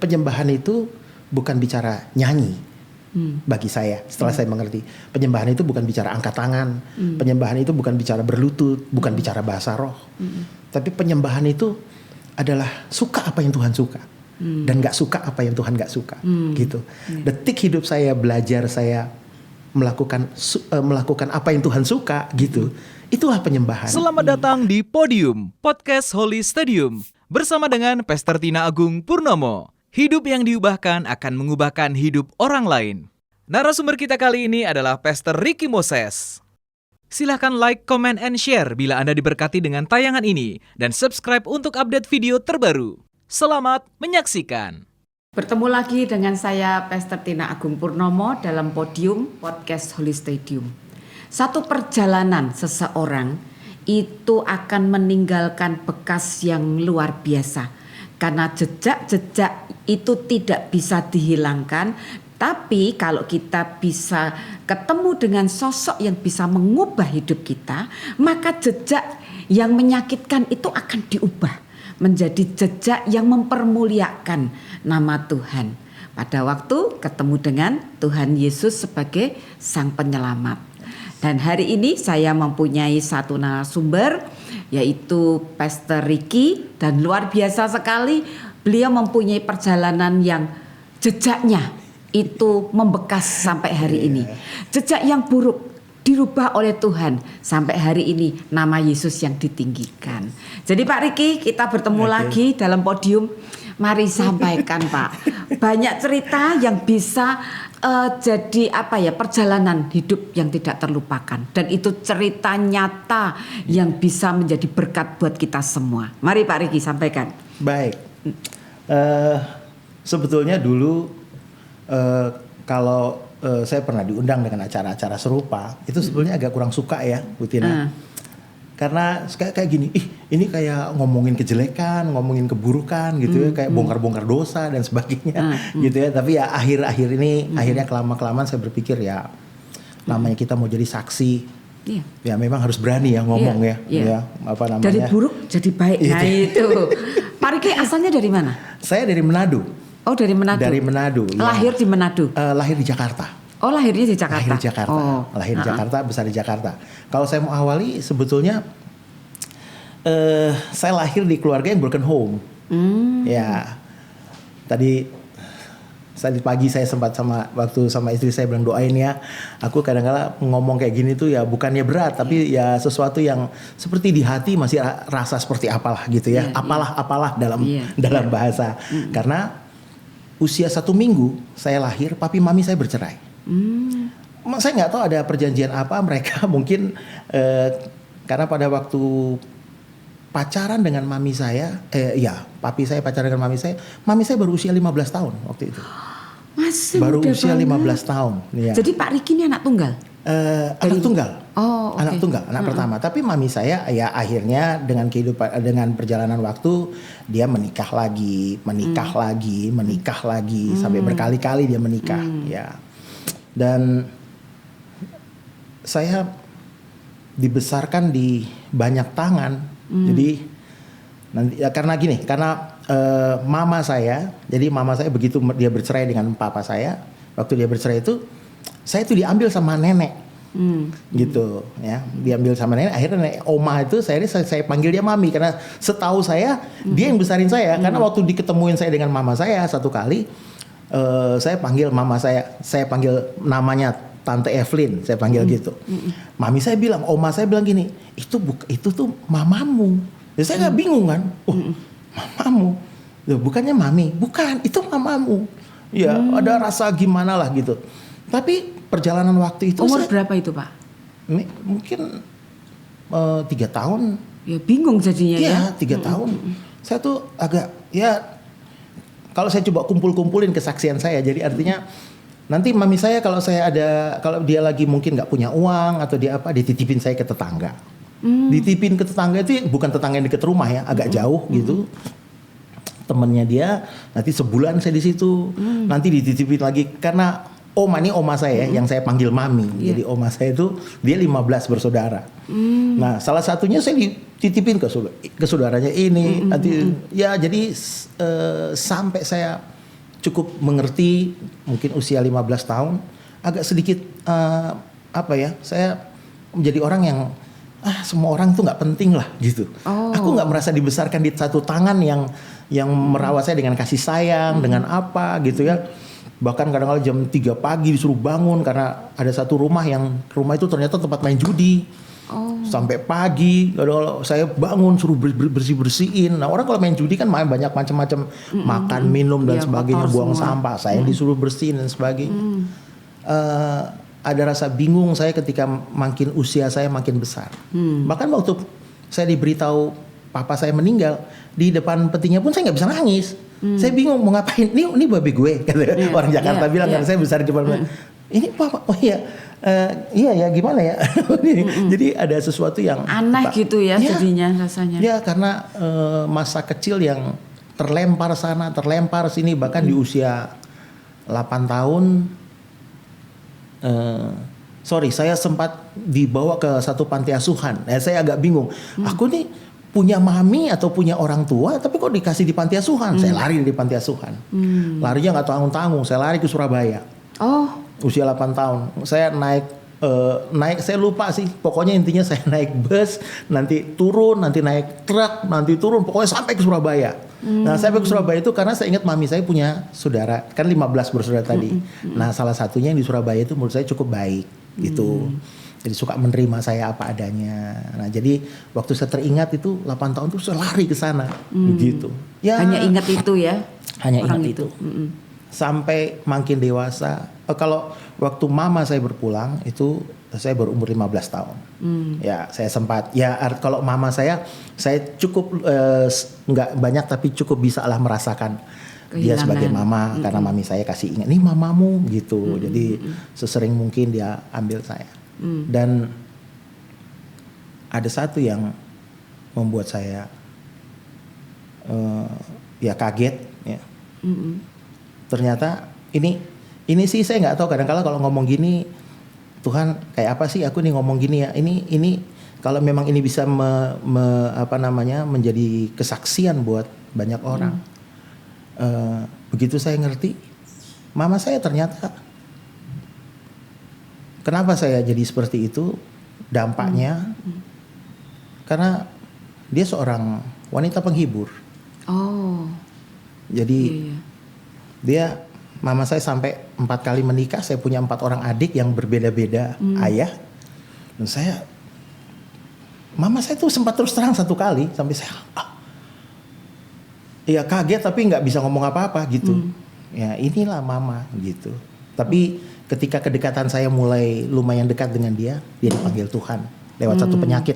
penyembahan itu bukan bicara nyanyi. Bagi saya, setelah saya mengerti, penyembahan itu bukan bicara angkat tangan, penyembahan itu bukan bicara berlutut, bukan bicara bahasa roh, tapi penyembahan itu adalah suka apa yang Tuhan suka dan nggak suka apa yang Tuhan nggak suka, gitu. Detik hidup saya belajar saya melakukan apa yang Tuhan suka, gitu. Itulah penyembahan. Selamat datang di Podium Podcast Holy Stadium bersama dengan Pastor Tina Agung Purnomo. Hidup yang diubahkan akan mengubahkan hidup orang lain. Narasumber kita kali ini adalah Pastor Ricky Moses. Silahkan like, comment, and share bila Anda diberkati dengan tayangan ini. Dan subscribe untuk update video terbaru. Selamat menyaksikan. Bertemu lagi dengan saya Pastor Tina Agung Purnomo dalam Podium Podcast Holy Stadium. Satu perjalanan seseorang itu akan meninggalkan bekas yang luar biasa. Karena jejak-jejak itu tidak bisa dihilangkan. Tapi kalau kita bisa ketemu dengan sosok yang bisa mengubah hidup kita, maka jejak yang menyakitkan itu akan diubah menjadi jejak yang mempermuliakan nama Tuhan. Pada waktu ketemu dengan Tuhan Yesus sebagai Sang Penyelamat. Dan hari ini saya mempunyai satu narasumber, yaitu Pastor Ricky, dan luar biasa sekali beliau mempunyai perjalanan yang jejaknya itu membekas sampai hari ini. Jejak yang buruk dirubah oleh Tuhan sampai hari ini nama Yesus yang ditinggikan. Jadi Pak Ricky, kita bertemu lagi dalam Podium. Mari sampaikan Pak, banyak cerita yang bisa jadi perjalanan hidup yang tidak terlupakan, dan itu cerita nyata yang bisa menjadi berkat buat kita semua. Mari Pak Ricky sampaikan. Baik, sebetulnya dulu kalau saya pernah diundang dengan acara-acara serupa, itu sebetulnya agak kurang suka ya, Bu Tina. Karena kayak gini, ini kayak ngomongin kejelekan, ngomongin keburukan gitu ya, kayak bongkar-bongkar dosa dan sebagainya gitu ya. Tapi ya akhir-akhir ini, akhirnya kelama-kelamaan saya berpikir ya, namanya kita mau jadi saksi, ya memang harus berani ya ngomong ya, apa namanya? Dari buruk jadi baik. Nah itu. Pak Ricky asalnya dari mana? Saya dari Manado. Oh dari Manado. Dari Manado. Lahir di Manado. Lahir di Jakarta. Oh lahirnya di Jakarta. Lahir di Jakarta. Lahir di Jakarta, besar di Jakarta. Kalau saya mau awali sebetulnya saya lahir di keluarga yang broken home. Ya. Tadi pagi saya sempat waktu sama istri saya bilang doain ya. Aku kadang-kadang ngomong kayak gini tuh ya bukannya berat, tapi ya sesuatu yang seperti di hati masih rasa seperti apalah gitu ya. Apalah dalam bahasa. Karena usia 1 minggu saya lahir, papi mami saya bercerai. Saya nggak tahu ada perjanjian apa mereka mungkin karena pada waktu pacaran dengan mami saya, papi saya pacaran dengan mami saya baru usia 15 tahun waktu itu. Masih baru muda usia banget. 15 tahun. Ya. Jadi Pak Ricky ini anak tunggal? Anak tunggal. Oh, okay. Anak tunggal, anak pertama. Tapi mami saya ya akhirnya dengan perjalanan waktu dia menikah lagi sampai berkali-kali dia menikah, ya. Dan saya dibesarkan di banyak tangan. Jadi nanti ya karena mama saya begitu dia bercerai dengan papa saya, waktu dia bercerai itu saya itu diambil sama nenek. Gitu ya, diambil sama nenek. Akhirnya nenek oma itu saya panggil dia mami karena setahu saya dia yang besarin saya. Karena waktu diketemuin saya dengan mama saya satu kali, saya panggil mama saya panggil namanya Tante Evelyn, saya panggil gitu. Mami saya bilang, oma saya bilang gini, itu tuh mamamu. Ya saya nggak bingung kan, mamamu, loh, bukannya mami, bukan, itu mamamu. Ya ada rasa gimana lah gitu. Tapi perjalanan waktu itu umur berapa itu Pak? Mungkin 3 tahun. Ya bingung jadinya ya. 3 tahun. Saya tuh agak kalau saya coba kumpulin kesaksian saya, jadi artinya nanti mami saya kalau dia lagi mungkin nggak punya uang atau dia dititipin saya ke tetangga. Dititipin ke tetangga itu bukan tetangga yang dekat rumah ya, agak jauh gitu. Temennya dia nanti sebulan saya di situ, nanti dititipin lagi karena oma saya yang saya panggil mami. Jadi oma saya itu dia 15 bersaudara. Nah, salah satunya saya dititipin ke saudaranya ini. Nanti ya jadi sampai saya cukup mengerti, mungkin usia 15 tahun, agak sedikit saya menjadi orang yang semua orang tuh nggak penting lah gitu. Aku nggak merasa dibesarkan di satu tangan yang merawat saya dengan kasih sayang, dengan apa gitu ya. Bahkan kadang-kadang jam 3 pagi disuruh bangun karena ada satu rumah itu ternyata tempat main judi. Sampai pagi, kadang-kadang saya bangun suruh bersih-bersihin. Nah, orang kalau main judi kan main banyak macam-macam, makan, minum dan sebagainya, buang sampah. Saya disuruh bersihin dan sebagainya. Ada rasa bingung saya ketika makin usia saya makin besar. Bahkan waktu saya diberitahu papa saya meninggal, di depan petinya pun saya nggak bisa nangis. Saya bingung mau ngapain. Ini babe gue, kata orang Jakarta bilang kan, saya besar di depan. Ini papa, iya ya gimana ya. Jadi ada sesuatu yang aneh gitu ya jadinya rasanya. Ya karena masa kecil yang terlempar sana, terlempar sini, bahkan di usia 8 tahun. Saya sempat dibawa ke satu panti asuhan. Saya agak bingung. Aku nih punya mami atau punya orang tua, tapi kok dikasih di panti asuhan? Saya lari di panti asuhan. Larinya nggak tanggung-tanggung. Saya lari ke Surabaya. Usia 8 tahun. Saya naik, saya lupa sih. Pokoknya intinya saya naik bus, nanti turun, nanti naik truk, nanti turun. Pokoknya sampai ke Surabaya. Nah, sampai ke Surabaya itu karena saya ingat mami saya punya saudara, kan 15 bersaudara tadi. Nah, salah satunya yang di Surabaya itu menurut saya cukup baik gitu. Jadi suka menerima saya apa adanya. Nah, jadi waktu saya teringat itu 8 tahun tuh saya lari ke sana gitu. Ya, hanya ingat itu ya. Hanya ingat itu. Sampai makin dewasa, kalau waktu mama saya berpulang itu saya berumur 15 tahun. Ya, saya sempat kalau mama saya cukup nggak banyak tapi cukup bisa lah merasakan dia sebagai mama karena mami saya kasih ingat, nih mamamu gitu. Jadi sesering mungkin dia ambil saya. Dan ada satu yang membuat saya kaget ya. Ternyata ini sih saya nggak tahu, kadang-kala kalau ngomong gini, Tuhan kayak apa sih aku nih ngomong gini ya, ini kalau memang ini bisa menjadi kesaksian buat banyak orang. Begitu saya ngerti, mama saya ternyata, kenapa saya jadi seperti itu, dampaknya karena dia seorang wanita penghibur. Jadi mama saya sampai 4 kali menikah, saya punya 4 orang adik yang berbeda-beda ayah. Dan mama saya tuh sempat terus terang satu kali sampai saya kaget tapi nggak bisa ngomong apa-apa gitu. Ya inilah mama gitu. Tapi ketika kedekatan saya mulai lumayan dekat dengan dia dipanggil Tuhan lewat satu penyakit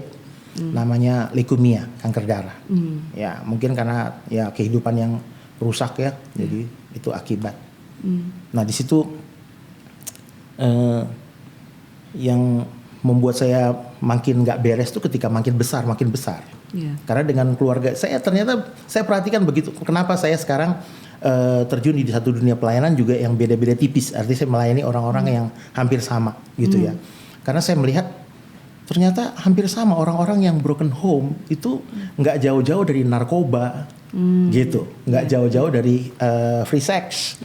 namanya leukemia, kanker darah. Ya mungkin karena kehidupan yang rusak ya, jadi itu akibat. Nah di situ yang membuat saya makin nggak beres tuh ketika makin besar. Karena dengan keluarga saya ternyata saya perhatikan begitu. Kenapa saya sekarang terjun di satu dunia pelayanan juga yang beda-beda tipis. Artinya saya melayani orang-orang yang hampir sama gitu ya. Karena saya melihat ternyata hampir sama orang-orang yang broken home itu nggak jauh-jauh dari narkoba. Gitu, nggak jauh-jauh dari free sex,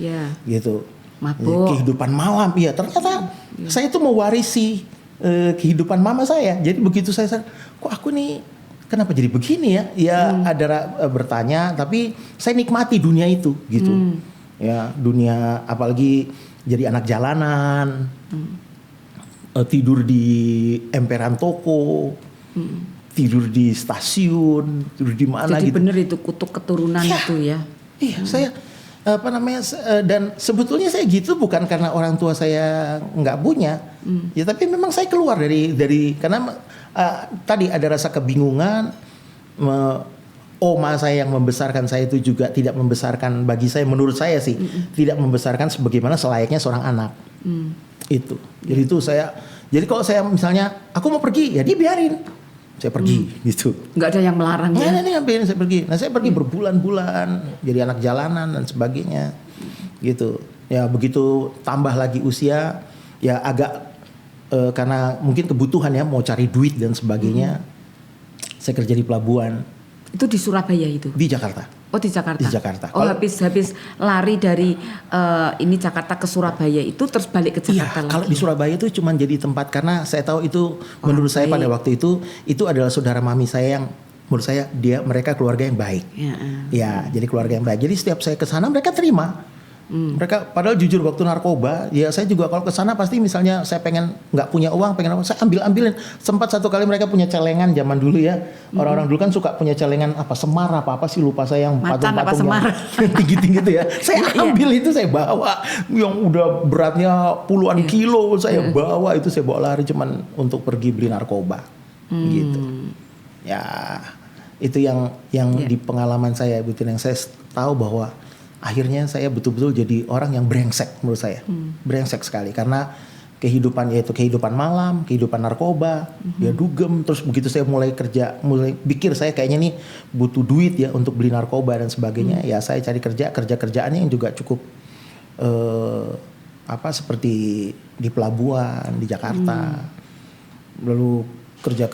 gitu, mabuk, kehidupan malam, ternyata saya itu mewarisi kehidupan mama saya. Jadi begitu saya kok aku nih kenapa jadi begini ya? Ada bertanya, tapi saya nikmati dunia itu, gitu, ya dunia apalagi jadi anak jalanan, tidur di emperan toko. Tidur di stasiun, tidur di mana jadi gitu. Jadi benar itu kutuk keturunan itu ya. Iya, saya dan sebetulnya saya gitu bukan karena orang tua saya nggak punya. Ya tapi memang saya keluar dari karena tadi ada rasa kebingungan. Oma saya yang membesarkan saya itu juga tidak membesarkan, bagi saya menurut saya sih tidak membesarkan sebagaimana selayaknya seorang anak. Itu. Jadi itu jadi kalau saya misalnya aku mau pergi ya dia biarin. Saya pergi gitu. Nggak ada yang melarang ya? Ini ngapain saya pergi. Nah saya pergi berbulan-bulan jadi anak jalanan dan sebagainya gitu. Ya begitu tambah lagi usia ya agak karena mungkin kebutuhan ya mau cari duit dan sebagainya. Saya kerja di pelabuhan. Itu di Surabaya itu? Di Jakarta. Oh di Jakarta. Di Jakarta. Oh habis lari dari ini Jakarta ke Surabaya itu terus balik ke Jakarta Iya, lagi. kalau di Surabaya itu cuma jadi tempat karena saya tahu itu menurut saya pada waktu itu adalah saudara mami saya yang menurut saya mereka keluarga yang baik. Ya, jadi keluarga yang baik. Jadi setiap saya ke sana mereka terima. Mereka padahal jujur waktu narkoba, ya saya juga kalau ke sana pasti misalnya saya pengen nggak punya uang, pengen apa, saya ambilin. Sempat satu kali mereka punya celengan zaman dulu ya. Orang-orang dulu kan suka punya celengan apa semar apa sih lupa saya yang patung-patung yang tinggi-tinggi itu ya. Saya ambil itu saya bawa yang udah beratnya puluhan kilo saya bawa itu saya bawa lari cuman untuk pergi beli narkoba. Gitu. Ya, itu yang di pengalaman saya Bu Tina, yang saya tahu bahwa akhirnya saya betul-betul jadi orang yang brengsek menurut saya. Brengsek sekali karena kehidupan yaitu kehidupan malam, kehidupan narkoba, ya dugem. Terus begitu saya mulai pikir saya kayaknya nih butuh duit ya untuk beli narkoba dan sebagainya. Ya saya cari kerjaannya yang juga cukup seperti di pelabuhan di Jakarta. Lalu kerja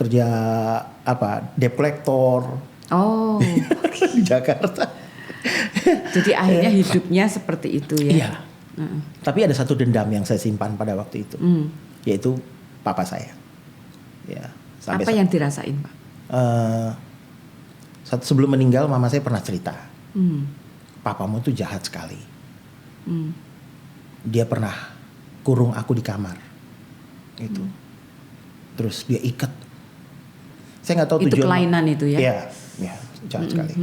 debt collector. Oh. Di Jakarta. Jadi akhirnya hidupnya seperti itu ya. Iya. Tapi ada satu dendam yang saya simpan pada waktu itu, yaitu papa saya. Ya. Apa yang dirasain Pak? Sebelum meninggal, mama saya pernah cerita, papamu tuh jahat sekali. Dia pernah kurung aku di kamar, gitu. Terus dia ikat. Saya nggak tahu itu tujuan. Itu kelainan itu ya? Iya, jahat sekali.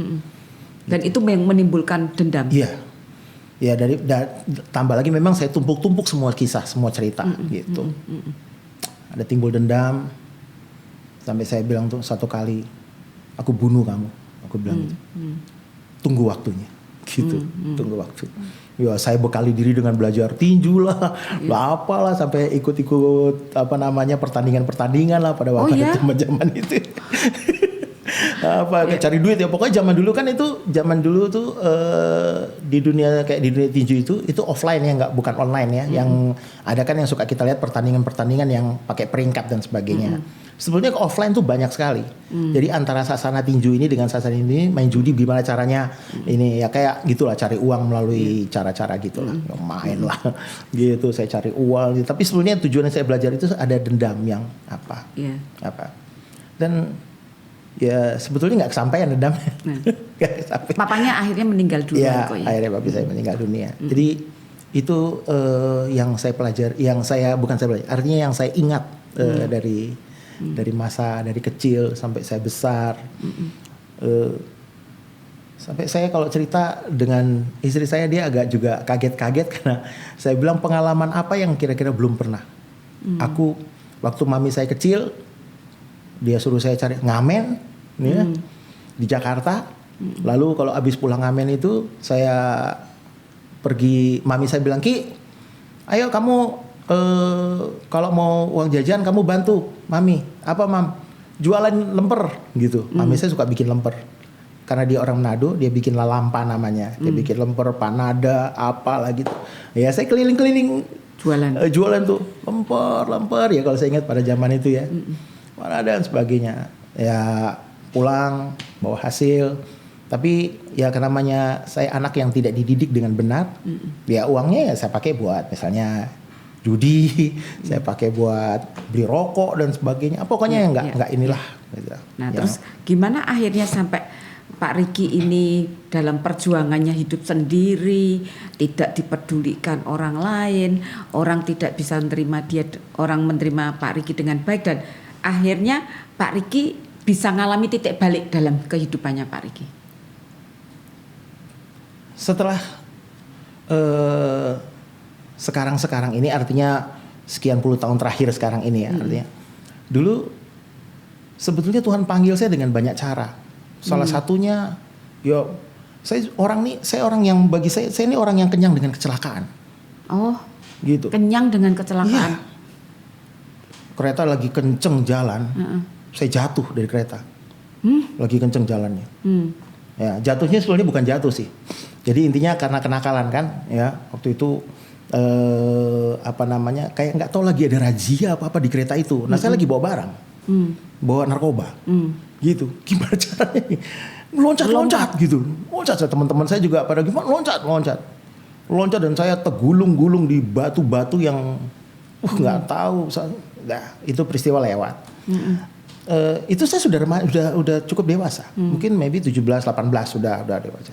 Dan itu yang menimbulkan dendam. Iya. Ya tambah lagi memang saya tumpuk-tumpuk semua kisah, semua cerita gitu. Ada timbul dendam sampai saya bilang tuh satu kali aku bunuh kamu. Aku bilang gitu. Tunggu waktunya. Gitu. Tunggu waktu. Ya saya bekali diri dengan belajar tinju lah, apalah sampai ikut-ikut pertandingan lah pada waktu zaman itu. Cari duit ya pokoknya zaman dulu tuh di dunia tinju itu offline ya bukan online ya. Yang ada kan yang suka kita lihat pertandingan yang pakai peringkat dan sebagainya. Sebetulnya ke offline tuh banyak sekali. Jadi antara sasana tinju ini dengan sasana ini main judi gimana caranya ini ya kayak gitulah cari uang melalui cara-cara gitulah main lah gitu saya cari uang gitu. Tapi sebetulnya tujuan saya belajar itu ada dendam yang apa dan ya sebetulnya nggak kesampaian dendamnya. Papanya akhirnya meninggal dunia. Ya, akhirnya papi saya meninggal dunia. Jadi itu yang saya pelajari, artinya yang saya ingat dari masa dari kecil sampai saya besar. Sampai saya kalau cerita dengan istri saya dia agak juga kaget-kaget karena saya bilang pengalaman apa yang kira-kira belum pernah. Aku waktu mami saya kecil dia suruh saya cari ngamen ya, di Jakarta. Lalu kalau habis pulang ngamen itu saya pergi, mami saya bilang, "Ki, ayo kamu kalau mau uang jajan kamu bantu Mami." "Apa Mam?" "Jualan lemper." gitu. Mami saya suka bikin lemper. Karena dia orang Manado, dia bikin lalampa namanya. Dia bikin lemper, panada, apalah gitu. Ya saya keliling-keliling jualan tuh lemper ya kalau saya ingat pada zaman itu ya. Mana dan sebagainya. Ya pulang bawa hasil. Tapi ya namanya saya anak yang tidak dididik dengan benar. Ya uangnya ya saya pakai buat misalnya judi, saya pakai buat beli rokok dan sebagainya. Pokoknya enggak inilah. Gitu. Nah terus gimana akhirnya sampai Pak Riki ini dalam perjuangannya hidup sendiri, tidak dipedulikan orang lain, orang tidak bisa menerima dia, orang menerima Pak Riki dengan baik, dan akhirnya Pak Riki bisa ngalami titik balik dalam kehidupannya Pak Riki. Setelah sekarang ini artinya sekian puluh tahun terakhir sekarang ini ya artinya. Dulu sebetulnya Tuhan panggil saya dengan banyak cara. Salah satunya saya orang yang bagi saya ini orang yang kenyang dengan kecelakaan. Oh. Gitu. Kenyang dengan kecelakaan. Iya. Kereta lagi kenceng jalan, saya jatuh dari kereta. Lagi kenceng jalannya. Ya, jatuhnya sebetulnya bukan jatuh sih. Jadi intinya karena kenakalan kan, ya waktu itu kayak nggak tahu lagi ada razia apa di kereta itu. Nah saya lagi bawa barang, bawa narkoba, gitu. Gimana caranya? loncat gitu. Loncat, teman-teman saya juga pada gimana loncat dan saya tergulung-gulung di batu-batu yang nggak tahu. Nah, itu peristiwa lewat. Itu saya udah cukup dewasa. Mungkin maybe 17-18 sudah dewasa.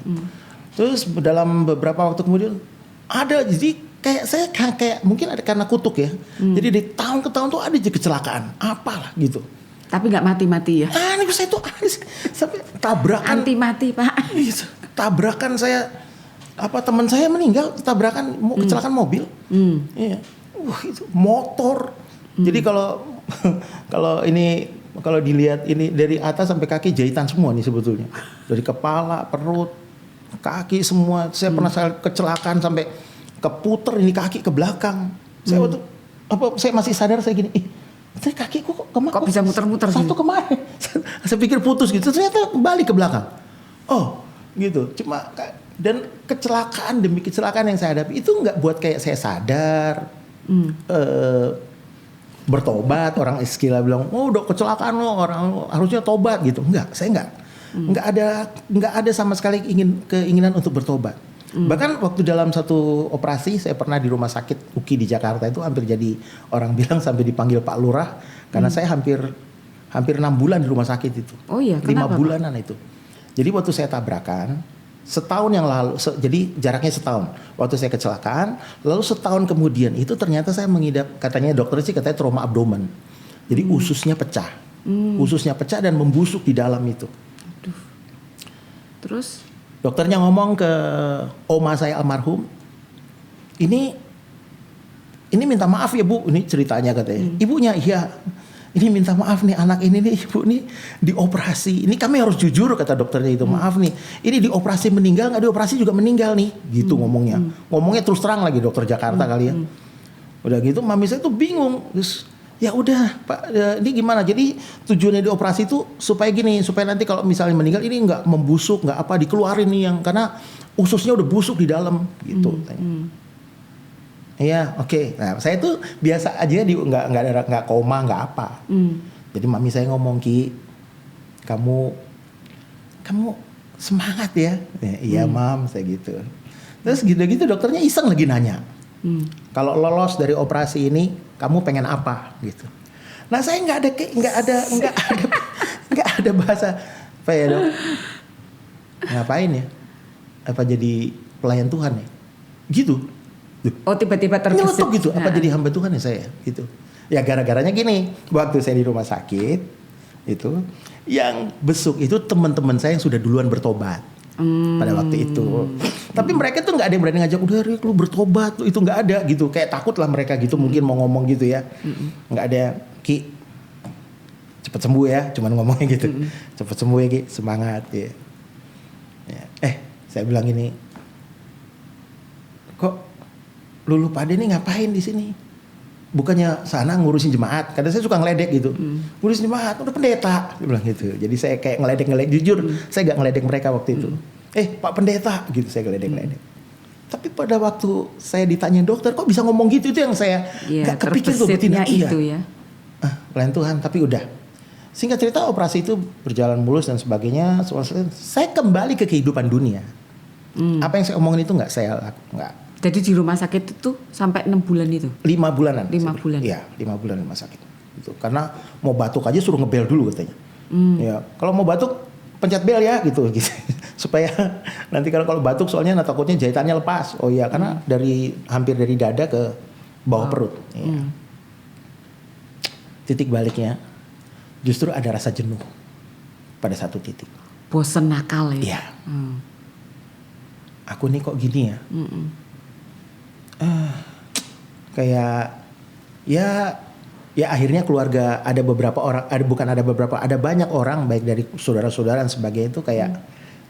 Terus dalam beberapa waktu kemudian ada, jadi kayak saya kayak mungkin ada karena kutuk ya. Jadi di tahun ke tahun tuh ada aja kecelakaan, apalah gitu. Tapi nggak mati-mati ya? Aneh, saya tuh sampai tabrakan. Anti mati Pak. Tabrakan saya, teman saya meninggal tabrakan kecelakaan mobil. Iya. Itu motor. Jadi kalau dilihat ini dari atas sampai kaki jahitan semua nih sebetulnya. Dari kepala, perut, kaki semua. Saya pernah kecelakaan sampai keputer ini kaki ke belakang. Saya waktu saya masih sadar saya gini, saya kakiku kok bisa muter-muter satu gitu? kemarin. Saya pikir putus gitu, ternyata kembali ke belakang. Oh, gitu. Cuma dan kecelakaan demi kecelakaan yang saya hadapi itu nggak buat kayak saya sadar, bertobat. Orang istilah bilang, udah kecelakaan lo, orang harusnya tobat gitu. Enggak, saya nggak ada sama sekali keinginan untuk bertobat. Bahkan waktu dalam satu operasi saya pernah di rumah sakit UKI di Jakarta itu hampir jadi orang bilang sampai dipanggil Pak Lurah karena saya hampir 6 bulan di rumah sakit itu. Oh iya, 5 kenapa, bulanan Pak? Itu. Jadi waktu saya tabrakan setahun yang lalu, jadi jaraknya setahun. Waktu saya kecelakaan, lalu setahun kemudian itu ternyata saya mengidap, katanya dokter sih katanya trauma abdomen. Jadi ususnya pecah, ususnya pecah dan membusuk di dalam itu. Aduh. Terus? Dokternya ngomong ke oma saya almarhum, ini minta maaf ya Bu, ini ceritanya katanya. Ibunya, iya, ini minta maaf nih anak ini nih Ibu nih dioperasi. Ini kami harus jujur kata dokternya itu, maaf nih, ini dioperasi meninggal nggak dioperasi juga meninggal nih, gitu ngomongnya. Ngomongnya terus terang lagi dokter Jakarta kali ya. Udah gitu mami saya tuh bingung, terus ya udah Pak, ini gimana? Jadi tujuannya dioperasi itu supaya nanti kalau misalnya meninggal ini nggak membusuk, nggak apa dikeluarin nih yang karena ususnya udah busuk di dalam gitu. Iya, oke. Nah saya tuh biasa aja nggak koma nggak apa. Jadi mami saya ngomong, Ki, kamu semangat ya. Iya mam, saya gitu. Terus gitu dokternya iseng lagi nanya. Kalau lolos dari operasi ini, kamu pengen apa gitu? Nah saya nggak ada bahasa apa ya dok? Ngapain ya? Apa jadi pelayan Tuhan ya? Gitu. Oh tiba-tiba terbesit. Nyeletuk gitu. Apa jadi hamba Tuhan ya saya? Gitu. Ya gara-garanya gini. Waktu saya di rumah sakit itu, yang besuk itu teman-teman saya yang sudah duluan bertobat. Pada waktu itu, tapi mereka tuh nggak ada yang berani ngajak, udah Rick lu bertobat, itu nggak ada gitu, kayak takut lah mereka gitu, mungkin mau ngomong gitu ya, nggak ada, Ki, cepet sembuh ya, cuman ngomongnya gitu, cepet sembuh ya Ki, semangat ya. Saya bilang ini, kok lu pada ini ngapain di sini? Bukannya sana ngurusin jemaat, kadang saya suka ngeledek gitu, ngurusin jemaat, udah pendeta, dia bilang gitu. Jadi saya kayak ngeledek, jujur, saya gak ngeledek mereka waktu itu. Pak pendeta, gitu saya ngeledek. Tapi pada waktu saya ditanya dokter, kok bisa ngomong gitu, itu yang saya gak kepikir tuh betina itu ya. Pelayan Tuhan, tapi udah. Singkat cerita operasi itu berjalan mulus dan sebagainya, saya kembali ke kehidupan dunia. Apa yang saya omongin itu nggak. Jadi di rumah sakit itu sampai 6 bulan itu? 5 bulanan. 5 bulan? Iya, 5 bulan rumah sakit. Gitu. Karena mau batuk aja suruh ngebel dulu katanya. Ya, kalau mau batuk pencet bel ya gitu. Supaya nanti kalau batuk soalnya takutnya jahitannya lepas. Oh iya, karena hampir dari dada ke bawah perut. Ya. Titik baliknya justru ada rasa jenuh pada satu titik. Bosen nakal ya? Iya. Aku nih kok gini ya? Kayak ya akhirnya keluarga ada banyak orang baik dari saudara-saudara dan sebagainya itu kayak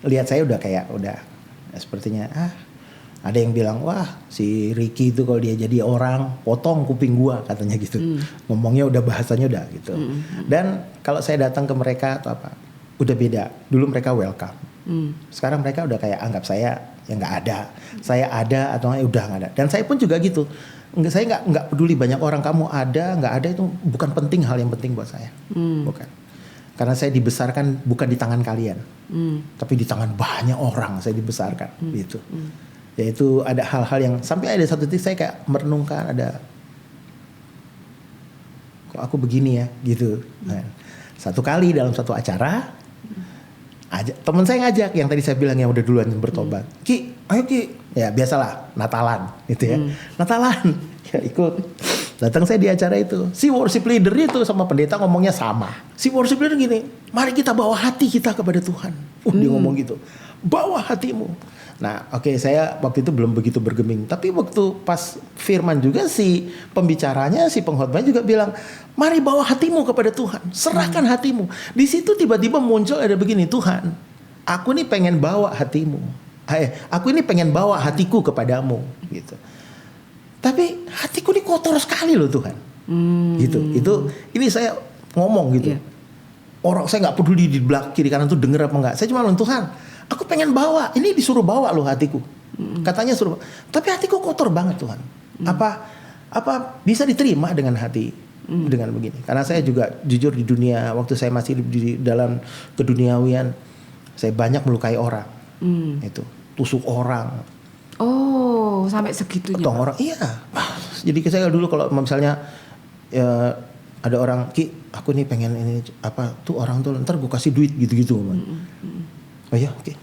lihat saya udah sepertinya ada yang bilang wah si Ricky itu kalau dia jadi orang potong kuping gua katanya gitu. Ngomongnya udah bahasanya udah gitu. Dan kalau saya datang ke mereka atau apa udah beda. Dulu mereka welcome. Sekarang mereka udah kayak anggap saya yang nggak ada, saya ada atau udah nggak ada. Dan saya pun juga gitu. Saya nggak peduli banyak orang kamu ada nggak ada itu bukan penting, hal yang penting buat saya. Bukan. Karena saya dibesarkan bukan di tangan kalian, tapi di tangan banyak orang saya dibesarkan, gitu. Yaitu ada hal-hal yang sampai ada satu titik saya kayak merenungkan, ada kok aku begini ya, gitu. Nah, satu kali dalam satu acara, teman saya ngajak yang tadi saya bilang yang udah duluan bertobat, Ki, ayo Ki, ya biasalah Natalan, gitu ya, Natalan, ya ikut. Datang saya di acara itu, si worship leader itu sama pendeta ngomongnya sama. Si worship leader gini, mari kita bawa hati kita kepada Tuhan. Dia ngomong gitu, bawa hatimu. Nah oke, saya waktu itu belum begitu bergeming. Tapi waktu pas firman juga si pembicaranya, si pengkhotbahnya juga bilang, mari bawa hatimu kepada Tuhan. Serahkan hatimu. Di situ tiba-tiba muncul ada begini, Tuhan, aku nih pengen bawa hatimu. Aku ini pengen bawa hatiku kepadamu. Gitu. Tapi hatiku ini kotor sekali loh Tuhan. Gitu. Ini saya ngomong gitu. Orang saya nggak peduli di belakang kiri kanan tuh denger apa enggak. Saya cuma bilang, Tuhan, aku pengen bawa. Ini disuruh bawa loh hatiku. Katanya suruh. Tapi hatiku kotor banget Tuhan. Apa bisa diterima dengan hati dengan begini? Karena saya juga jujur di dunia, waktu saya masih di dalam keduniawian, saya banyak melukai orang. Itu tusuk orang. Oh, sampai segitunya. Potong orang, iya. Jadi saya dulu kalau misalnya ya, ada orang, Ki, aku nih pengen ini apa tuh orang tuh, ntar gue kasih duit gitu-gitu. Oh ya, oke.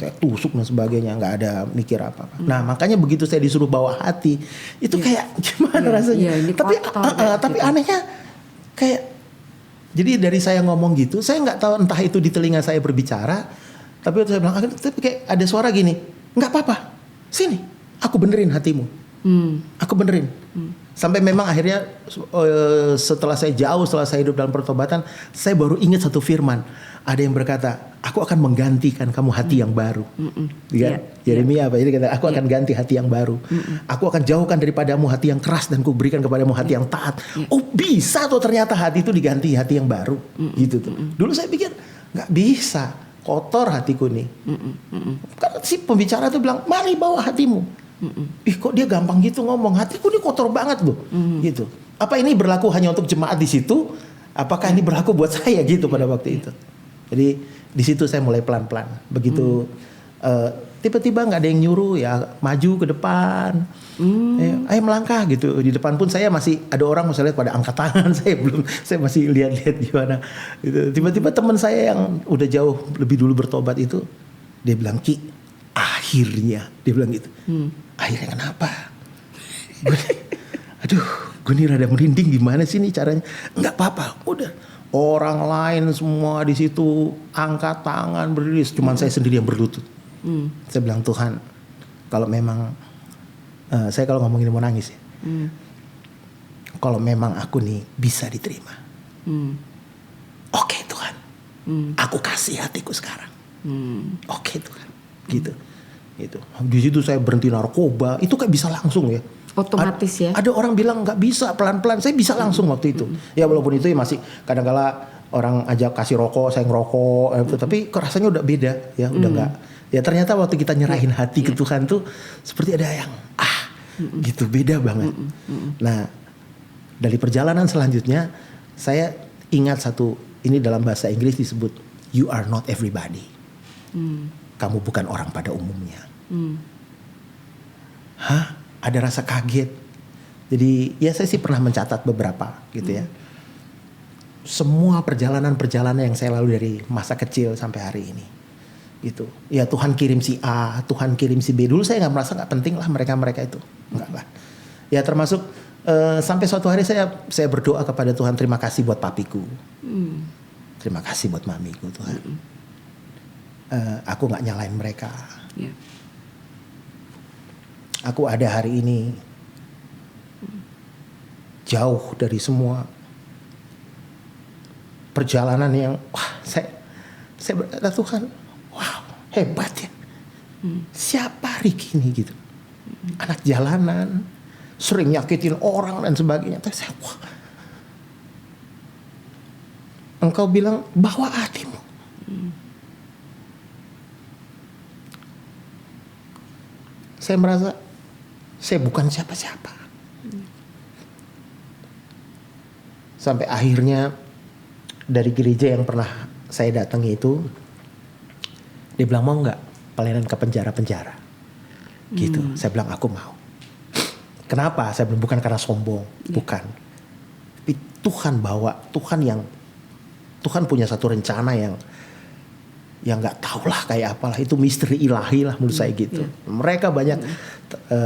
Saya tusuk dan sebagainya, nggak ada mikir apa-apa. Nah makanya begitu saya disuruh bawa hati, itu kayak gimana rasanya? Tapi anehnya kayak, jadi dari saya ngomong gitu, saya nggak tahu entah itu di telinga saya berbicara, tapi waktu saya bilang, tapi kayak ada suara gini. Nggak apa-apa, sini, aku benerin hatimu, aku benerin. Sampai memang akhirnya setelah saya hidup dalam pertobatan, saya baru ingat satu firman. Ada yang berkata, aku akan menggantikan kamu hati yang baru. Yeremia apa? Jadi kata, aku akan ganti hati yang baru. Aku akan jauhkan daripadamu hati yang keras dan kuberikan kepadamu hati yang taat. Oh bisa tuh ternyata hati itu diganti hati yang baru. Gitu tuh. Dulu saya pikir nggak bisa. Kotor hatiku nih. Karena si pembicara tuh bilang, mari bawa hatimu. Ih kok dia gampang gitu ngomong, hatiku ini kotor banget loh. Gitu. Apa ini berlaku hanya untuk jemaat di situ? Apakah ini berlaku buat saya gitu pada waktu itu? Jadi di situ saya mulai pelan-pelan. Begitu tiba-tiba nggak ada yang nyuruh ya maju ke depan. Ayo melangkah gitu. Di depan pun saya masih ada orang misalnya pada angkat tangan, saya masih lihat-lihat gimana gitu. Tiba-tiba teman saya yang udah jauh lebih dulu bertobat itu dia bilang, Ki, akhirnya dia bilang gitu. Akhirnya kenapa? Aduh, gue nih rada merinding, gimana sih nih caranya? Enggak apa-apa, udah. Orang lain semua di situ angkat tangan berdiri, cuman saya sendiri yang berlutut. Saya bilang, Tuhan, kalau memang saya kalau ngomong ini mau nangis ya. Kalau memang aku nih bisa diterima. Oke Tuhan. Aku kasih hatiku sekarang. Oke Tuhan. Gitu. Di situ saya berhenti narkoba. Itu kayak bisa langsung ya. Otomatis ya. Ada orang bilang nggak bisa, pelan-pelan. Saya bisa langsung waktu itu. Ya walaupun itu ya masih kadang-kala orang ajak kasih rokok, saya ngerokok. Tapi rasanya udah beda ya. Udah nggak. Ya ternyata waktu kita nyerahin hati ke Tuhan tuh seperti ada yang gitu, beda banget. Nah dari perjalanan selanjutnya saya ingat satu, ini dalam bahasa Inggris disebut you are not everybody. Kamu bukan orang pada umumnya. Ada rasa kaget. Jadi ya saya sih pernah mencatat beberapa gitu ya. Semua perjalanan-perjalanan yang saya lalui dari masa kecil sampai hari ini gitu. Ya Tuhan kirim si A, Tuhan kirim si B. Dulu saya nggak merasa nggak penting lah mereka itu, nggak lah. Ya termasuk sampai suatu hari saya berdoa kepada Tuhan, terima kasih buat papiku, terima kasih buat mamiku Tuhan. Aku nggak nyalain mereka. Aku ada hari ini jauh dari semua perjalanan yang saya berkata, Tuhan, wow, hebat ya. Siapa Ricky ini gitu? Anak jalanan, sering nyakitin orang dan sebagainya. Tapi saya, wah. Engkau bilang bawa hatimu. Saya merasa saya bukan siapa-siapa. Sampai akhirnya dari gereja yang pernah saya datangi itu, dia bilang mau nggak pelayanan ke penjara-penjara, gitu. Saya bilang aku mau. Kenapa? Saya bilang bukan karena sombong, bukan. Tapi Tuhan bawa, Tuhan punya satu rencana yang nggak tahu lah kayak apalah, itu misteri ilahi lah menurut saya gitu. Mereka banyak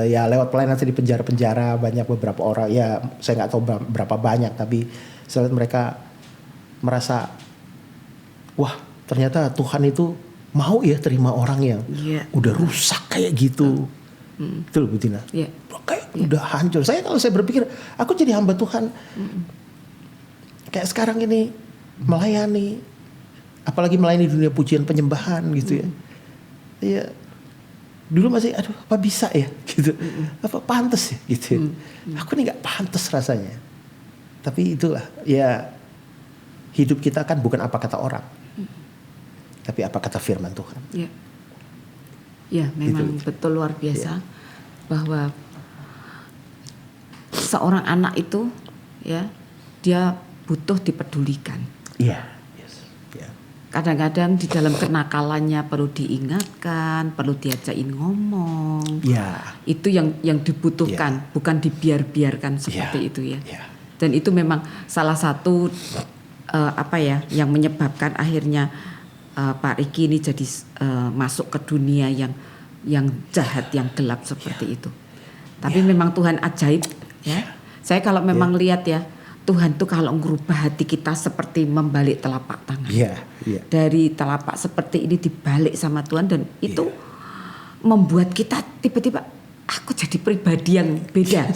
ya lewat pelayanan saya di penjara-penjara, banyak beberapa orang, ya saya nggak tahu berapa banyak, tapi saya lihat mereka merasa wah ternyata Tuhan itu mau ya terima orang yang udah rusak kayak gitu. Betul Bu Tina? Kayak udah hancur. Kalau saya berpikir aku jadi hamba Tuhan kayak sekarang ini melayani, apalagi melayani dunia pujian penyembahan gitu ya. Iya. Dulu masih aduh apa bisa ya gitu. Apa pantas ya gitu. Aku nih nggak pantas rasanya. Tapi itulah ya, hidup kita kan bukan apa kata orang. Tapi apa kata firman Tuhan. Ya memang betul luar biasa bahwa seorang anak itu ya dia butuh dipedulikan. Kadang-kadang di dalam kenakalannya perlu diingatkan, perlu diajakin ngomong. Itu yang dibutuhkan, bukan dibiarkan seperti itu ya. Dan itu memang salah satu yang menyebabkan akhirnya Pak Riki ini jadi masuk ke dunia yang jahat, yang gelap seperti itu. Tapi memang Tuhan ajaib ya. Saya kalau memang lihat ya, Tuhan tuh kalau merubah hati kita seperti membalik telapak tangan. Dari telapak seperti ini dibalik sama Tuhan, dan itu membuat kita tiba-tiba aku jadi pribadi yang beda.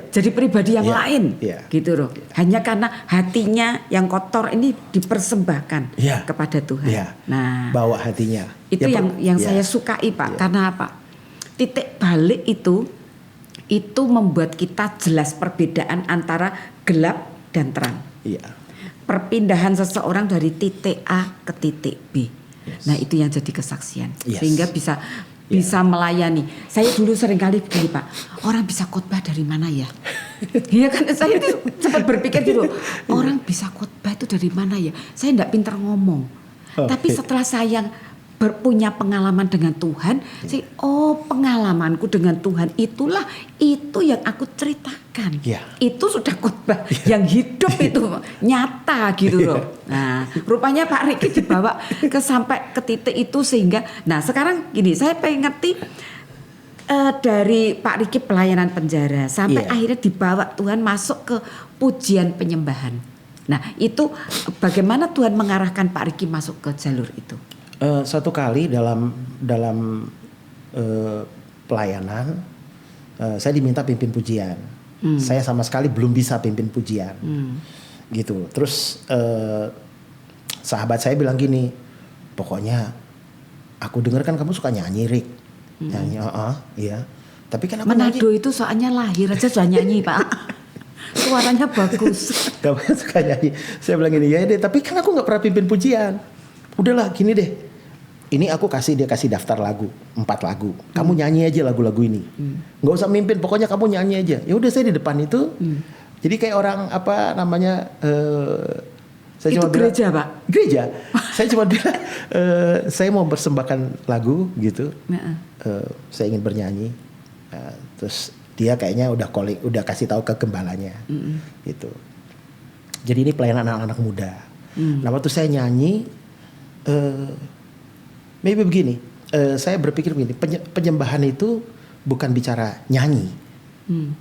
Jadi pribadi yang lain gitu loh. Hanya karena hatinya yang kotor ini dipersembahkan kepada Tuhan. Nah, bawa hatinya. Itu yang saya sukai Pak. Karena apa? Titik balik itu membuat kita jelas perbedaan antara gelap dan terang. Perpindahan seseorang dari titik A ke titik B. Nah, itu yang jadi kesaksian. Sehingga bisa melayani. Saya dulu seringkali begini Pak, orang bisa khotbah dari mana ya? Iya kan, saya itu sempat berpikir gitu, orang bisa khotbah itu dari mana ya? Saya enggak pintar ngomong. Tapi setelah saya punya pengalaman dengan Tuhan, pengalamanku dengan Tuhan itu yang aku ceritakan. Itu sudah khotbah yang hidup itu nyata gitu loh. Nah, rupanya Pak Riki dibawa sampai ke titik itu sehingga, nah sekarang gini, saya pengen ngerti dari Pak Riki pelayanan penjara sampai akhirnya dibawa Tuhan masuk ke pujian penyembahan. Nah, itu bagaimana Tuhan mengarahkan Pak Riki masuk ke jalur itu? Satu kali dalam pelayanan saya diminta pimpin pujian. Saya sama sekali belum bisa pimpin pujian, gitu. Terus sahabat saya bilang gini, pokoknya aku dengar kan kamu suka nyanyi Rik, nyanyi, iya. Tapi kan aku Manado itu soalnya lahir aja sudah nyanyi Pak. Suaranya bagus. Kamu suka nyanyi. Saya bilang gini, ya deh. Tapi kan aku nggak pernah pimpin pujian. Udahlah gini deh, ini aku dia kasih daftar lagu, 4 lagu. Kamu nyanyi aja lagu-lagu ini, nggak usah mimpin, pokoknya kamu nyanyi aja. Ya udah, saya di depan itu, jadi kayak orang saya itu cuma gereja bilang, Pak? Gereja. Saya cuma bilang, saya mau persembahkan lagu gitu, saya ingin bernyanyi. Terus dia kayaknya udah kasih tahu ke gembalanya, gitu. Jadi ini pelayanan anak-anak muda. Nah waktu saya nyanyi, maybe begini, saya berpikir begini, penyembahan itu bukan bicara nyanyi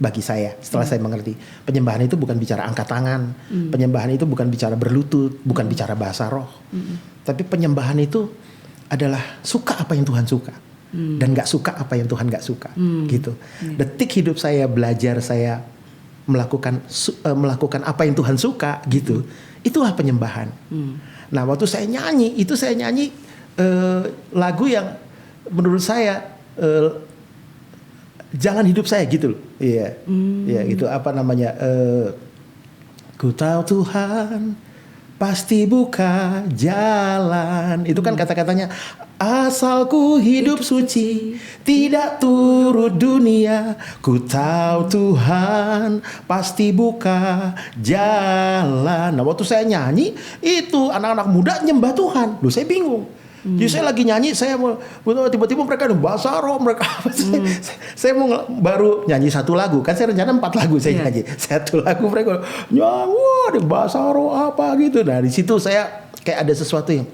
bagi saya. Setelah saya mengerti, penyembahan itu bukan bicara angkat tangan, penyembahan itu bukan bicara berlutut, bukan bicara bahasa roh, tapi penyembahan itu adalah suka apa yang Tuhan suka dan nggak suka apa yang Tuhan nggak suka, gitu. Detik hidup saya belajar, saya melakukan apa yang Tuhan suka, gitu. Itulah penyembahan. Nah waktu saya nyanyi lagu yang menurut saya jalan hidup saya gitu loh. Iya, gitu, apa namanya? Ku tahu Tuhan pasti buka jalan. Itu kan kata-katanya, asalku hidup suci, tidak turut dunia, ku tahu Tuhan pasti buka jalan. Nah waktu saya nyanyi, itu anak-anak muda nyembah Tuhan. Loh saya bingung. Jadi saya lagi nyanyi, saya mau tiba-tiba mereka ada bahasa roh, mereka saya mau baru nyanyi satu lagu, kan saya rencana 4 lagu saya nyanyi, satu lagu mereka nyanyi ada bahasa roh apa gitu. Nah di situ saya kayak ada sesuatu yang,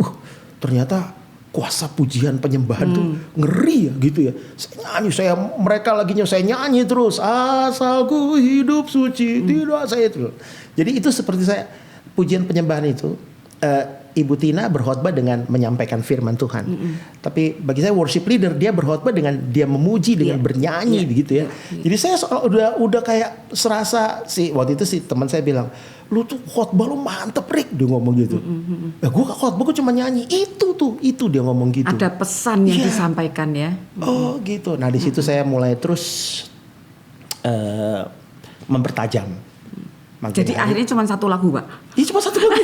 ternyata kuasa pujian penyembahan tuh ngeri ya gitu ya. Saya nyanyi, mereka lagi saya nyanyi terus, asalku hidup suci, tidak saya itu. Jadi itu seperti saya pujian penyembahan itu. Ibu Tina berkhotbah dengan menyampaikan firman Tuhan. Tapi bagi saya worship leader dia berkhotbah dengan dia memuji dengan bernyanyi gitu ya. Jadi saya udah kayak serasa waktu itu teman saya bilang, "Lu tuh khotbah lu mantep Rick," dia ngomong gitu. Ya gue khotbah gue cuma nyanyi itu dia ngomong gitu. Ada pesan yang disampaikan ya. Oh gitu. Nah di situ saya mulai terus mempertajam. Jadi akhirnya cuma satu lagu, Pak? Iya cuma satu lagu.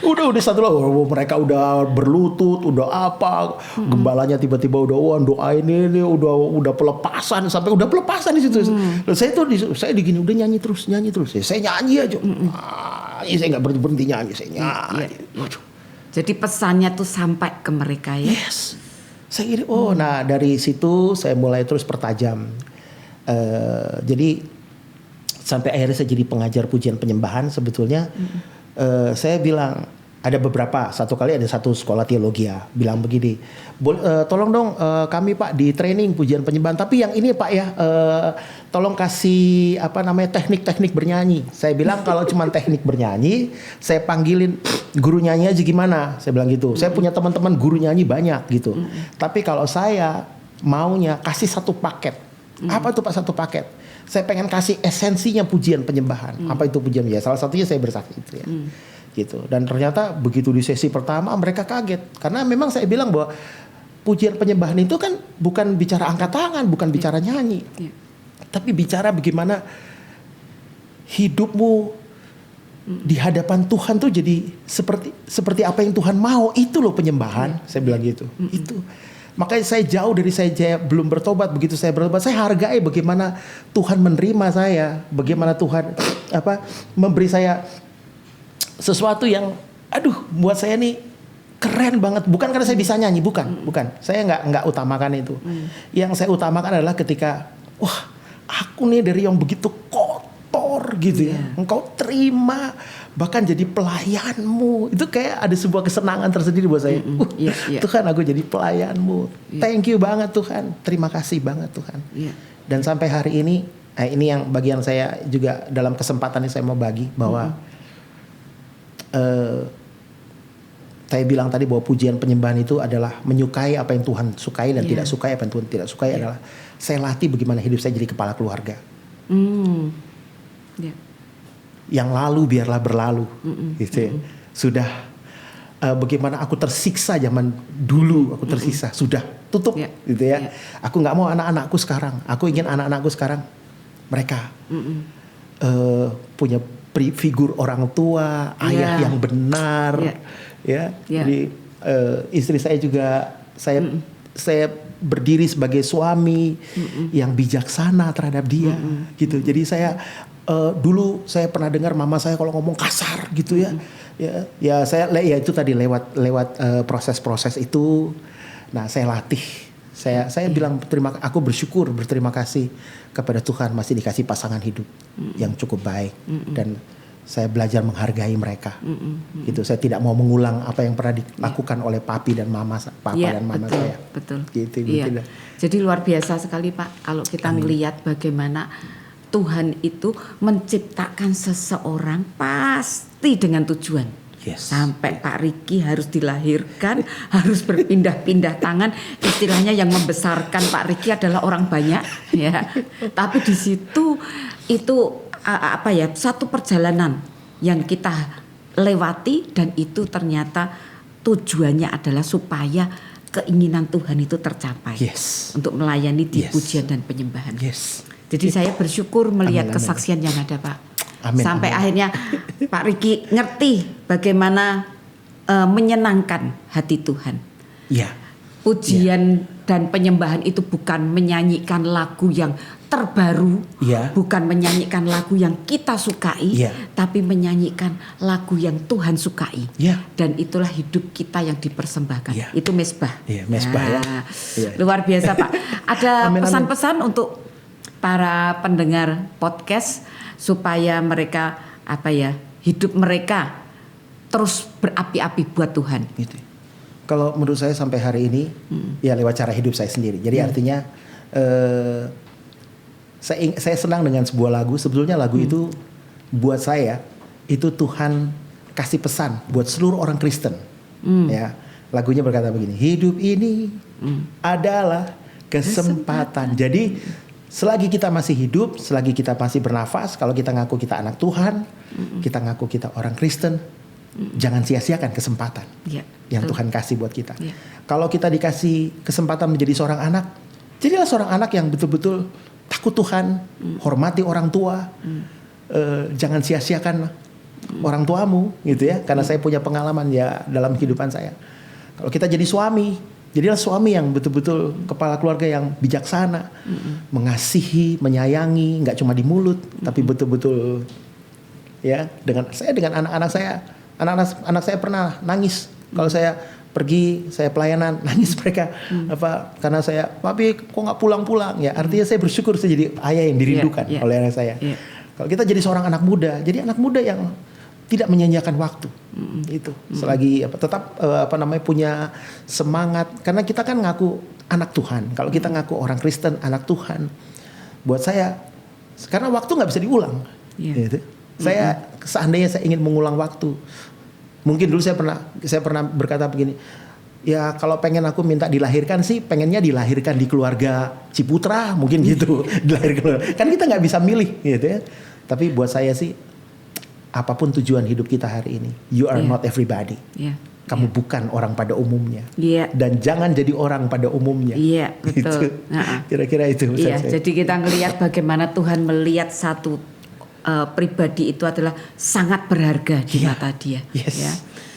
Udah satu lagu, mereka udah berlutut, udah apa, gembalanya tiba-tiba udah doain ini, udah pelepasan sampai udah pelepasan di situ. Lalu saya digini udah nyanyi terus. Saya nyanyi aja. Saya nggak berhenti nyanyi, saya nyanyi. Jadi pesannya tuh sampai ke mereka ya. Yes. Saya gini, nah dari situ saya mulai terus pertajam. Jadi sampai akhirnya saya jadi pengajar pujian penyembahan sebetulnya. Saya bilang ada beberapa, satu kali ada satu sekolah teologi ya bilang begini, tolong dong kami Pak di training pujian penyembahan, tapi yang ini Pak ya tolong kasih teknik-teknik bernyanyi. Saya bilang kalau cuma teknik bernyanyi saya panggilin guru nyanyi aja gimana, saya bilang gitu. Saya punya teman-teman guru nyanyi banyak gitu. Tapi kalau saya maunya kasih satu paket. Apa tuh Pak satu paket? Saya pengen kasih esensinya pujian penyembahan. Apa itu pujian? Ya salah satunya saya bersaksi itu ya. Gitu. Dan ternyata begitu di sesi pertama mereka kaget. Karena memang saya bilang bahwa pujian penyembahan itu kan bukan bicara angkat tangan, bukan bicara nyanyi. Tapi bicara bagaimana hidupmu di hadapan Tuhan tuh jadi seperti apa yang Tuhan mau. Itu loh penyembahan. Saya bilang gitu. Itu. Makanya saya jauh dari saya belum bertobat. Begitu saya bertobat, saya hargai bagaimana Tuhan menerima saya, bagaimana Tuhan memberi saya sesuatu yang buat saya nih keren banget. Bukan karena saya bisa nyanyi, bukan. Saya nggak utamakan itu. Yang saya utamakan adalah ketika aku nih dari yang begitu kotor gitu ya, engkau terima bahkan jadi pelayanmu. Itu kayak ada sebuah kesenangan tersendiri buat saya. Tuhan, aku jadi pelayanmu. Thank you banget Tuhan. Terima kasih banget Tuhan. Dan sampai hari ini yang bagian saya juga dalam kesempatan ini saya mau bagi bahwa saya bilang tadi bahwa pujian penyembahan itu adalah menyukai apa yang Tuhan sukai dan tidak sukai apa yang Tuhan tidak sukai adalah saya latih bagaimana hidup saya jadi kepala keluarga. Yang lalu biarlah berlalu, gitu ya. Sudah bagaimana aku tersiksa zaman dulu, aku tersiksa, sudah tutup, gitu ya. Aku nggak mau anak-anakku sekarang, aku ingin anak-anakku sekarang mereka punya figur orang tua, ayah yang benar, ya. Jadi istri saya juga saya berdiri sebagai suami yang bijaksana terhadap dia, gitu. Jadi saya dulu saya pernah dengar mama saya kalau ngomong kasar gitu ya. Ya saya itu tadi lewat proses-proses itu. Nah, saya latih. Saya bilang aku berterima kasih kepada Tuhan masih dikasih pasangan hidup yang cukup baik dan saya belajar menghargai mereka. Gitu. Saya tidak mau mengulang apa yang pernah dilakukan oleh papa dan mama saya. Betul. Gitu, Jadi luar biasa sekali Pak kalau kita melihat bagaimana Tuhan itu menciptakan seseorang pasti dengan tujuan. Sampai Pak Ricky harus dilahirkan, harus berpindah-pindah tangan. Istilahnya yang membesarkan Pak Ricky adalah orang banyak, ya. Tapi di situ itu satu perjalanan yang kita lewati dan itu ternyata tujuannya adalah supaya keinginan Tuhan itu tercapai. Untuk melayani di pujian dan penyembahan. Jadi saya bersyukur melihat kesaksian yang ada Pak. Amin, Sampai amin. akhirnya Pak Riki ngerti bagaimana menyenangkan hati Tuhan. Iya. Pujian dan penyembahan itu bukan menyanyikan lagu yang terbaru, Iya. bukan menyanyikan lagu yang kita sukai, Iya. tapi menyanyikan lagu yang Tuhan sukai. Iya. Dan itulah hidup kita yang dipersembahkan. Iya. Itu mezbah. Iya, mezbah ya. Iya. Luar biasa Pak. Ada Amin, amin. pesan-pesan untuk para pendengar podcast supaya mereka hidup mereka terus berapi-api buat Tuhan. Gitu. Kalau menurut saya sampai hari ini ya lewat cara hidup saya sendiri. Jadi artinya saya senang dengan sebuah lagu. Sebetulnya lagu itu buat saya itu Tuhan kasih pesan buat seluruh orang Kristen. Ya, lagunya berkata begini, hidup ini adalah kesempatan. Jadi selagi kita masih hidup, selagi kita masih bernafas, kalau kita ngaku kita anak Tuhan, kita ngaku kita orang Kristen, jangan sia-siakan kesempatan Ya, yang betul. Tuhan kasih buat kita. Ya. Kalau kita dikasih kesempatan menjadi seorang anak, jadilah seorang anak yang betul-betul takut Tuhan, hormati orang tua, jangan sia-siakan orang tuamu, gitu ya. Karena saya punya pengalaman ya dalam kehidupan saya. Kalau kita jadi suami, jadilah suami yang betul-betul kepala keluarga yang bijaksana, mengasihi, menyayangi, nggak cuma di mulut, tapi betul-betul ya dengan anak-anak saya. Anak-anak saya pernah nangis kalau saya pergi, saya pelayanan, nangis mereka karena saya, papi kok nggak pulang-pulang ya. Artinya saya bersyukur saya jadi ayah yang dirindukan Yeah, yeah. oleh anak saya. Yeah. Kalau kita jadi seorang anak muda, jadi anak muda yang tidak menyanyiakan waktu, itu selagi tetap punya semangat, karena kita kan ngaku anak Tuhan. Kalau kita ngaku orang Kristen, anak Tuhan, buat saya karena waktu nggak bisa diulang. Yeah. Gitu. Saya seandainya saya ingin mengulang waktu, mungkin dulu saya pernah berkata begini, ya kalau pengen aku minta dilahirkan sih, pengennya dilahirkan di keluarga Ciputra, mungkin gitu. Dilahirkan, kan kita nggak bisa milih, gitu ya. Tapi buat saya sih, apapun tujuan hidup kita hari ini, you are not everybody. Ya. Kamu bukan orang pada umumnya. Iya. Dan jangan jadi orang pada umumnya. Iya, betul. Gitu. Kira-kira itu. Iya, saya. jadi kita ngelihat bagaimana Tuhan melihat satu pribadi itu adalah sangat berharga di Iya. mata Dia. Yes. Ya.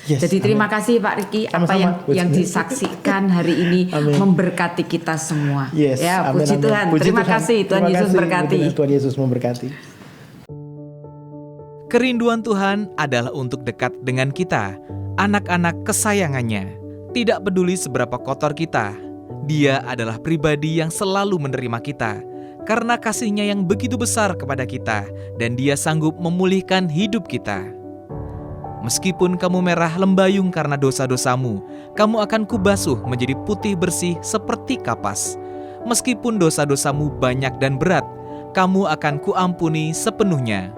Yes, Jadi terima amin. kasih Pak Riki, apa Sama-sama. yang disaksikan hari ini Amin. memberkati kita semua. Yes, Ya, amin, puji amin. Tuhan. Puji Terima Tuhan. kasih, Tuhan Terima Yesus kasih. berkati. Tuhan Yesus memberkati. Kerinduan Tuhan adalah untuk dekat dengan kita, anak-anak kesayangannya. Tidak peduli seberapa kotor kita, Dia adalah pribadi yang selalu menerima kita, karena kasih-Nya yang begitu besar kepada kita, dan Dia sanggup memulihkan hidup kita. Meskipun kamu merah lembayung karena dosa-dosamu, kamu akan kubasuh menjadi putih bersih seperti kapas. Meskipun dosa-dosamu banyak dan berat, kamu akan kuampuni sepenuhnya.